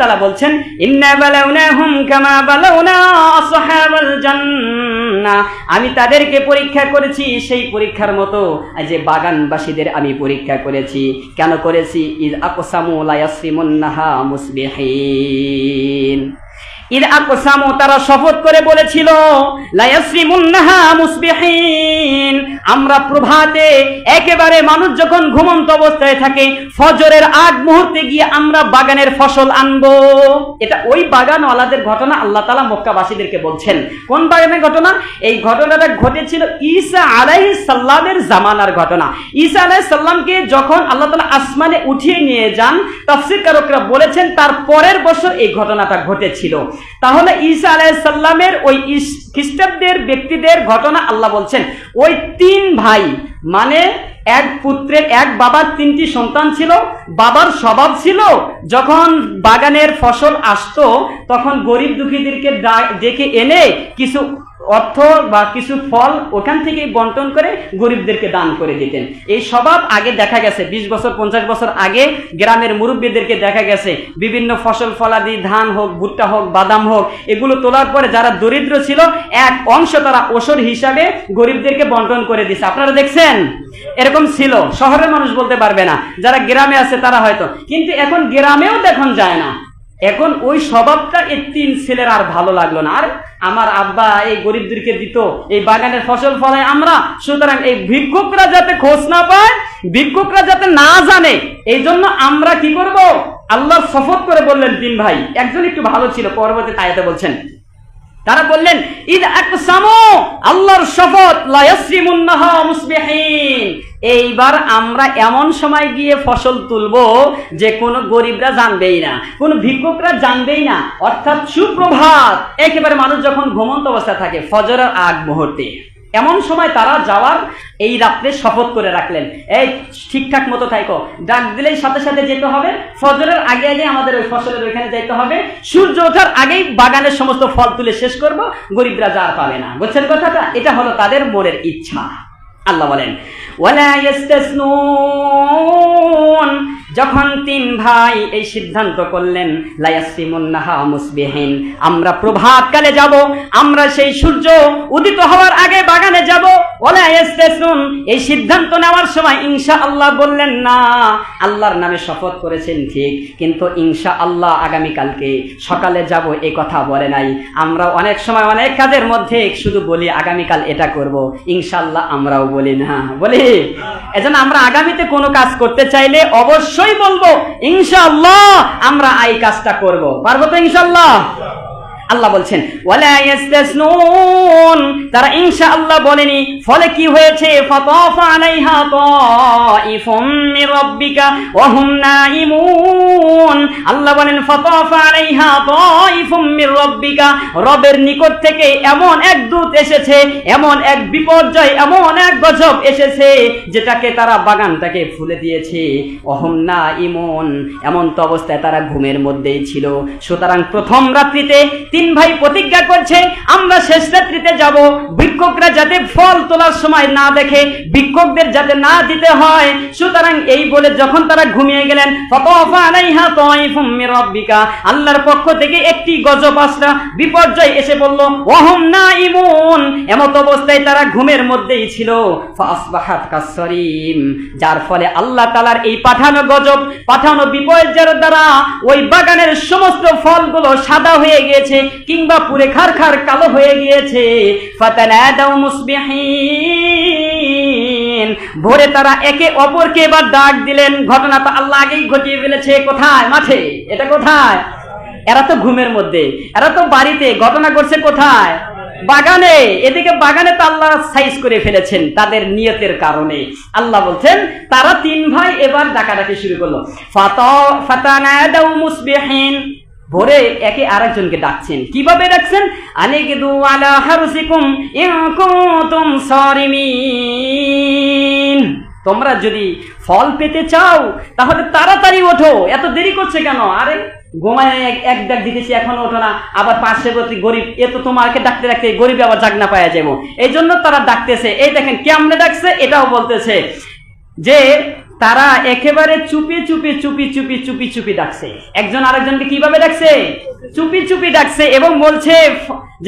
তাআলা বলছেন ইন্না বালাউনাহুম কামা বালাউনা আসহাবাল জান্নাহ, আমি তাদেরকে পরীক্ষা করেছি সেই পরীক্ষার মতো যে বাগানবাসীদের আমি পরীক্ষা করেছি। কেন করেছি? ইয আকসামু লা ইয়াসরিমুন্নাহা মুসবিহিন, ইদ আকসামু তারা শপথ করে বলেছিল লা ইয়াসরিমুন্নাহা মুসবিহিন, আমরা প্রভাতে একেবারে মানুষ যখন ঘুমন্ত অবস্থায় থাকে ফজরের আগ মুহূর্তে গিয়ে আমরা বাগানের ফসল আনবো। এটা ওই বাগানওয়ালাদের ঘটনা আল্লাহ তাআলা মক্কাবাসীদেরকে বলছেন। কোন বাগানের ঘটনা? এই ঘটনাটা ঘটেছিল ঈসা আলাইহিস সালামের জামানার ঘটনা। ঈসা আলাইহিস সালামকে যখন আল্লাহ তাআলা আসমানে উঠিয়ে নিয়ে যান, তাফসীরকারকরা বলেছেন তার পরের বছর এই ঘটনাটা ঘটেছিল। তাহলে ঈসা আলাইহিস সালামের ওই খ্রিস্টাব্দের ব্যক্তিদের ঘটনা আল্লাহ বলছেন। ওই তিন ভাই মানে এক পুত্রের এক বাবার তিনটি সন্তান ছিল। বাবার স্বভাব ছিল যখন বাগানের ফসল আসতো তখন গরিব দুঃখীদেরকে ডেকে এনে কিছু অর্থ বা কিছু ফল ওখান থেকে বন্টন করে গরিবদেরকে দান করে দিতেন। এই স্বভাব আগে দেখা গেছে 20 বছর 50 বছর আগে গ্রামের মুরব্বীদেরকে দেখা গেছে বিভিন্ন ফসল ফলাদি, ধান হোক, ভুট্টা হোক, বাদাম হোক, এগুলো তোলার পরে যারা দরিদ্র ছিল এক অংশ তারা ওষুধ হিসাবে গরিবদেরকে বন্টন করে দিছে। আপনারা দেখছেন? এরকম ছিল। শহরের মানুষ বলতে পারবে না, যারা গ্রামে আছে তারা হয়তো। কিন্তু এখন গ্রামেও দেখুন যায় না। এখন ওই স্বভাবটা এই তিন ছেলের আর ভালো লাগলো না। আর আমার আব্বা এই গরিবদেরকে দিত, এই বাগানের ফসল ফলায় আমরা, সুতরাং এই ভিক্ষুকরা যাতে খোঁজ না পায়, ভিক্ষুকরা যাতে না জানে, এই জন্য আমরা কি করব? আল্লাহ শপথ করে বললেন তিন ভাই। একজন একটু ভালো ছিল, পরবর্তী আয়াতে বলছেন, তারা বললেন ইদ আকসামু, আল্লাহর শপথ, লা ইয়াসরিমুন্নাহা মুসবিহিন, এইবার আমরা এমন সময় গিয়ে ফসল তুলবো যে কোনো গরিবরা জানবেই না, কোনো ভিক্ষুকরা জানবেই না। অর্থাৎ সুপ্রভাত, একেবারে মানুষ যখন ঘুমন্ত অবস্থা থাকে ফজরের আগ মুহূর্তে, এমন সময় তারা যাওয়ার এই রাত্রে শপথ করে রাখলেন। এই ঠিকঠাক মতো থাকো, ডাক দিলেই সাথে সাথে যেতে হবে, ফজরের আগে আগে আমাদের ওই ফসলের ওইখানে যেতে হবে, সূর্য ওঠার আগেই বাগানের সমস্ত ফল তুলে শেষ করব, গরিবরা যা পাবে না। বুঝছেন কথাটা? এটা হলো তাদের মনের ইচ্ছা। আল্লাহ বলেন ওয়ালা ইস্তাসনুন, যখন তিন ভাই এই সিদ্ধান্ত করলেন লা ইয়াসরিমুন্নাহা মুসবিহিন, আমরা প্রভাতকালে যাব, আমরা সেই সূর্য উদিত হওয়ার আগে বাগানে যাব। ওয়ালা ইস্তাসনুন, এই সিদ্ধান্ত নেওয়ার সময় ইনশাআল্লাহ বললেন না। আল্লাহর নামে শপথ করেছেন ঠিক, কিন্তু ইনশাআল্লাহ আগামীকালকে সকালে যাব এই কথা বলে নাই। আমরা অনেক সময় অনেক কাজের মধ্যে শুধু বলি আগামীকাল এটা করব, ইনশাআল্লাহ আমরাও বলি না, বলি। এজন্য আমরা আগামীতে কোনো কাজ করতে চাইলে অবশ্যই বলবো ইনশাআল্লাহ আমরা এই কাজটা করব। পারবো তো ইনশাআল্লাহ? আল্লাহ বলছেন ওয়ালা ইয়াস্তাসনুন, তারা ইনশাআল্লাহ বলেনি। ফলে কি হয়েছে? ফাতাফা আলাইহা তাইফুম মির রাব্বিকা ওয়া হুম নাইমুন। আল্লাহ বলেন ফাতাফা আলাইহা তাইফুম মির রাব্বিকা, রবের নিকট থেকে এমন এক দূত এসেছে, এমন এক বিপর্যয়, এমন এক গজব এসেছে যেটাকে তারা বাগানটাকে ফুলে দিয়েছে। ওয়া হুম নাইমুন, এমন তো অবস্থায় তারা ঘুমের মধ্যেই ছিল। সুতরাং প্রথম রাত্রিতে তিন ভাই প্রতিজ্ঞা করছে আমরা শেষ রাত্রিতে যাব, ভিক্ষুকরা যাতে ফল তোলার সময় না দেখে, ভিক্ষুকদের যাতে না দিতে হয়। সুতরাং এই বলে যখন তারা ঘুমিয়ে গেলেন, ফাতাফা আলাইহা তাইফুম মির রাব্বিকা, আল্লাহর পক্ষ থেকে একটি গজব আসলো, বিপর্যয় এসে পড়ল। ওয়া হুম নাইমুন, এমত অবস্থায় তারা ঘুমের মধ্যেই ছিল। ফাসবাহাত কাসরিম, যার ফলে আল্লাহ তাআলার এই পাঠানো গজব, পাঠানো বিপর্যয়ের দ্বারা ওই বাগানের সমস্ত ফলগুলো সাদা হয়ে গিয়েছে কিংবা পুরে খারখার কালো হয়ে গিয়েছে। ফাতানাদাউ মুসবিহিন, ভোরে তারা একে অপরকে এবার ডাক দিলেন। ঘটনাটা আল্লাহ আগেই ঘটিয়ে ফেলেছে। কোথায়? মাঠে। এটা কোথায়? এরা তো ঘুমের মধ্যে, এরা তো বাড়িতে। ঘটনা করছে কোথায়? বাগানে। এদিকে বাগানে তো আল্লাহ সাইজ করে ফেলেছেন তাদের নিয়তের কারণে। আল্লাহ বলছেন তারা তিন ভাই এবার ডাকাডাকি শুরু করলো। ফাতানাদাউ মুসবিহিন, ভোরে একে আরেকজনকে ডাকছেন। কিভাবে ডাকছেন? আনিগদু আলা হারসিকুম ইন কুনতুম সারিমিন, তোমরা যদি ফল পেতে চাও তাহলে তাড়াতাড়ি ওঠো, এত দেরি করছে কেন? আরে ঘুমায় এক ডাক দিতেছি এখনো ওঠো না, আবার পার্শ্ববর্তী গরিব, এ তো তোমাকে ডাকতে ডাকতে গরিব আবার জাগনা পাওয়া যাবো, এই জন্য তারা ডাকতেছে। এই দেখেন কেমনে ডাকছে, এটাও বলতেছে যে তারা একেবারে চুপি চুপি ডাকছে। একজন আরেকজনকে কিভাবে ডাকছে? চুপি চুপি ডাকছে এবং বলছে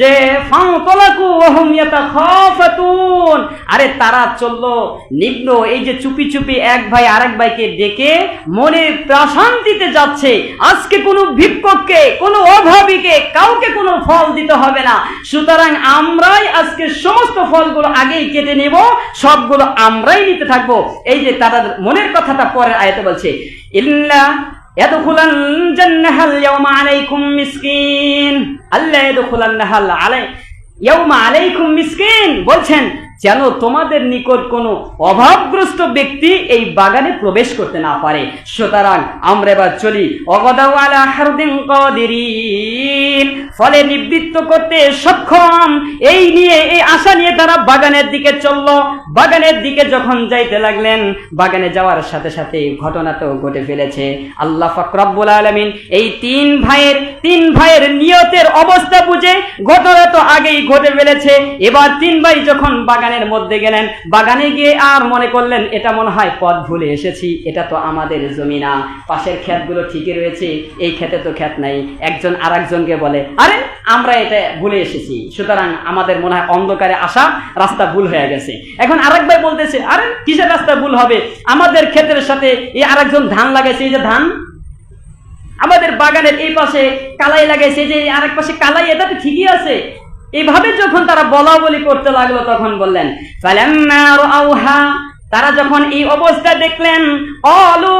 যে ফানতালাকু ওয়া হুম ইয়াতাখাফাতুন। আরে তারা চললো নিগ্ন, এই যে চুপি চুপি এক ভাই আরেক ভাইকে ডেকে মনে প্রশান্তিতে যাচ্ছে। আজকে কোনো ভিক্ষুককে, কোনো অভাবীকে, কাউকে কোনো ফল দিতে হবে না, সুতরাং আমরাই আজকে সমস্ত ফলগুলো আগেই কেটে নেব, সবগুলো আমরাই নিতে থাকবো। এই যে তারা মনের কথাটা পরের আয়াতে বলছে, ইল্লা ইয়াদখুলান জান্নাহাল ইয়াওমা আলাইকুম মিসকিন, আল্লা ইয়াদখুলান্নাহাল ইয়াওমা আলাইকুম মিসকিন, বলছেন যেন তোমাদের নিকট কোনো অভাবগ্রস্ত ব্যক্তি এই বাগানে প্রবেশ করতে না পারে। সুতরাং আমরা এবার চলি অগদাউ আলা হারদিন কাদিরিন, ফলে নিবৃত্ত করতে সক্ষম, এই নিয়ে, এই আশা নিয়ে তারা বাগানের দিকে চলল। বাগানের দিকে যখন যাইতে লাগলেন, বাগানে যাওয়ার সাথে সাথে ঘটনা তো ঘটে ফেলেছে। আল্লাহ পাক রব্বুল আলামিন এই তিন ভাইয়ের নিয়তের অবস্থা বুঝে, ঘটনা তো আগেই ঘটে ফেলেছে, এবার তিন ভাই যখন বাগানের মধ্যে গেলেন, বাগানে গিয়ে আর মনে করলেন এটা মনে হয় পথ ভুলে এসেছি, এটা তো আমাদের জমি না, পাশের ক্ষেতগুলো ঠিকই রয়েছে, এই ক্ষেতে তো ক্ষেত নাই। একজন আরেকজনকে বলে, আরে আমরা এটা ভুলে এসেছি, সুতরাং আমাদের মনে হয় অন্ধকারে আসা রাস্তা ভুল হয়ে গেছে। এখন আরেক ভাই বলতেছে, আরে কিসের রাস্তা ভুল হবে, আমাদের ক্ষেতের সাথে এই আরেকজন ধান লাগাইছে, এই যে ধান আমাদের বাগানের এই পাশে কালাই লাগাইছে, যে আরেক পাশে কালাই, এটা তো ঠিকই আছে। এইভাবে যখন তারা বলা বলি করতে লাগলো, তখন বললেন ফালাম্মা রাআউহা, তারা যখন এই অবস্থা দেখলেন, ক্বালু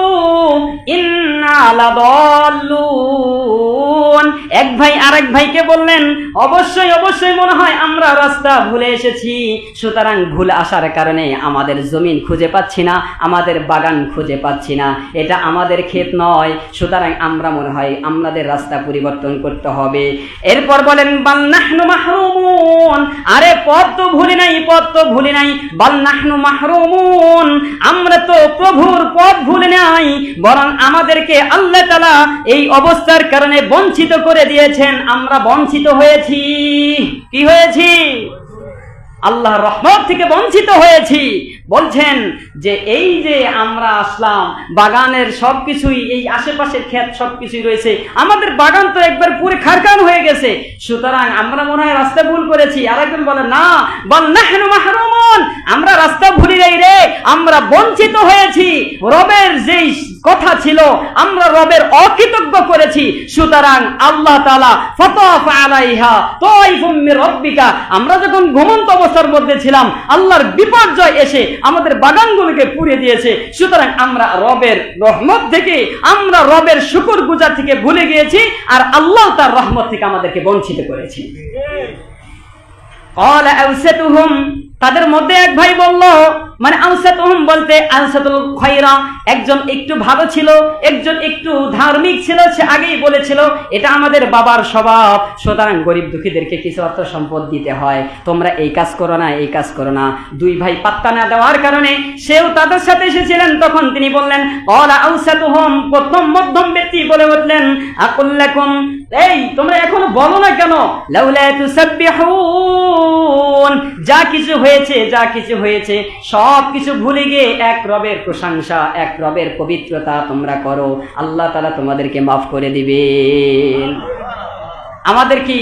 ইন্না লাদাল্লুন, এক ভাই আরেক ভাইকে বললেন, অবশ্যই মনে হয় আমরা রাস্তা ভুলে এসেছি, সুতরাং ভুল আসার কারণে আমাদের জমিন খুঁজে পাচ্ছি না, আমাদের বাগান খুঁজে পাচ্ছি না, এটা আমাদের ক্ষেত নয়, সুতরাং আমরা মনে হয় আমাদের রাস্তা পরিবর্তন করতে হবে। এরপর বলেন বাল নাহনু মাহরুমুন, আরে পথ তো ভুলি নাই, বাল নাহনু মাহরুমুন, আমরা তো প্রভুর পথ ভুলে নাই, বরং আমাদেরকে আল্লাহ তাআলা এই অবস্থার কারণে বঞ্চিত করে দিয়েছেন, আমরা বঞ্চিত হয়েছি। কি হয়েছি? আল্লাহর রহমত থেকে বঞ্চিত হয়েছি। বলছেন যে এই যে আমরা আসলাম, বাগানের সবকিছুই, এই আশেপাশের ক্ষেত সবকিছুই রয়েছে, আমাদের বাগান তো একবার পুরো খারকান হয়ে গেছে, সুতরাং আমরা মনে হয় রাস্তা ভুল করেছি। আরেকজন বলে, না, বল নাহনু মাহরুমুন, আমরা রাস্তা ভুলি নাই রে, আমরা বঞ্চিত হয়েছি, রবের যেই কথা ছিল আমরা রবের অকৃতজ্ঞ করেছি, সুতরাং আল্লাহ তাআলা ফাতাফা আলাইহা তাইফুম মির রাব্বিকা, আমরা যখন ঘুমন্ত অবস্থার মধ্যে ছিলাম, আল্লাহর বিপর্যয় এসে আমাদের বাগানগুলোকে পুড়িয়ে দিয়েছে, সুতরাং আমরা রবের রহমত থেকে, আমরা রবের শুকরগুজার থেকে ভুলে গিয়েছি, আর আল্লাহ তার রহমত থেকে আমাদেরকে বঞ্চিত করেছে। ক্বালা আওসাতুহুম, তাদের মধ্যে এক ভাই বলল, মানে আওসাতুহুম বলতে আওসাতুল খায়রা, একজন একটু ভালো ছিল, একজন একটু ধার্মিক ছিল, সে আগেই বলেছিল এটা আমাদের বাবার স্বভাব, সুতরাং গরিব দুঃখীদেরকে কিছু অর্থ সম্পদ দিতে হয়, তোমরা এই কাজ করো না, এই কাজ করো না। দুই ভাই পাত্তা না দেওয়ার কারণে সেও তাদের সাথে এসেছিলেন, তখন তিনি বললেন, ক্বালা আওসাতুহুম, প্রথম মধ্যম ব্যক্তি বলে উঠলেন, আকুল লাকুম, এই তোমরা এখনো বলো না কেন, লাউলা তুসাব্বিহুন, যা কিছু হয়েছে সব কিছু ভুলে গিয়ে এক রবের প্রশংসা, এক রবের পবিত্রতা তোমরা করো, আল্লাহ তাআলা তোমাদেরকে মাফ করে দিবেন। আমাদের কি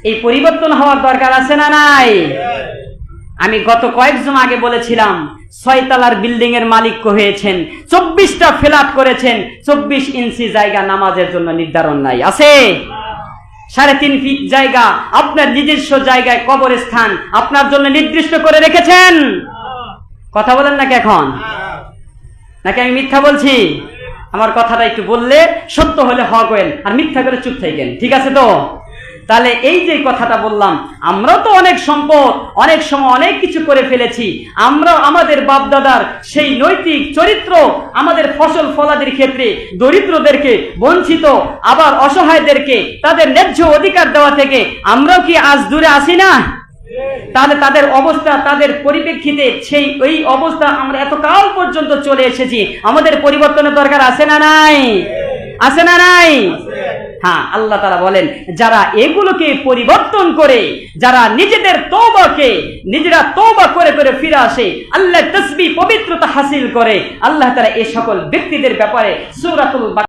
এই পরিবর্তন হওয়ার দরকার আছে না নাই? আমি গত কয়েক জুমা আগে বলেছিলাম, 6 তলার বিল্ডিং এর মালিক হয়েছেন, 24টা ফ্ল্যাট করেছেন, 24 ইঞ্চি জায়গা নামাজের জন্য নির্ধারণ নাই, আছে? 3.5 ফিট জায়গা আপনার নিজস্ব জায়গায় কবরস্থান আপনার জন্য নির্দিষ্ট করে রেখেছেন? কথা বলেন নাকি এখন? নাকি আমি মিথ্যা বলছি? আমার কথাটা একটু বললে সত্য হলে হ করেন, আর মিথ্যা করে চুপ থাকেন, ঠিক আছে তো? তাহলে এই যে কথাটা বললাম, আমরাও তো অনেক সম্পদ, অনেক সময় অনেক কিছু করে ফেলেছি, আমরা আমাদের বাপদাদার সেই নৈতিক চরিত্র, আমাদের ফসল ফলাদির ক্ষেত্রে দরিদ্রদেরকে, বঞ্চিত আবার অসহায়দেরকে তাদের ন্যায্য অধিকার দেওয়া থেকে আমরাও কি আজ দূরে আসি না? তাহলে তাদের অবস্থা, তাদের পরিপ্রেক্ষিতে সেই ওই অবস্থা আমরা এতকাল পর্যন্ত চলে এসেছি, আমাদের পরিবর্তনের দরকার আছে না নাই? আছে না নাই? হ্যাঁ, আল্লাহ তাআলা বলেন যারা এগুলোকে পরিবর্তন করে, যারা নিজেদের তওবাকে নিজেরা তওবা করে করে ফিরে আসে, আল্লাহর তাসবিহ পবিত্রতা হাসিল করে, আল্লাহ তাআলা এই সকল ব্যক্তিদের ব্যাপারে সূরাতুল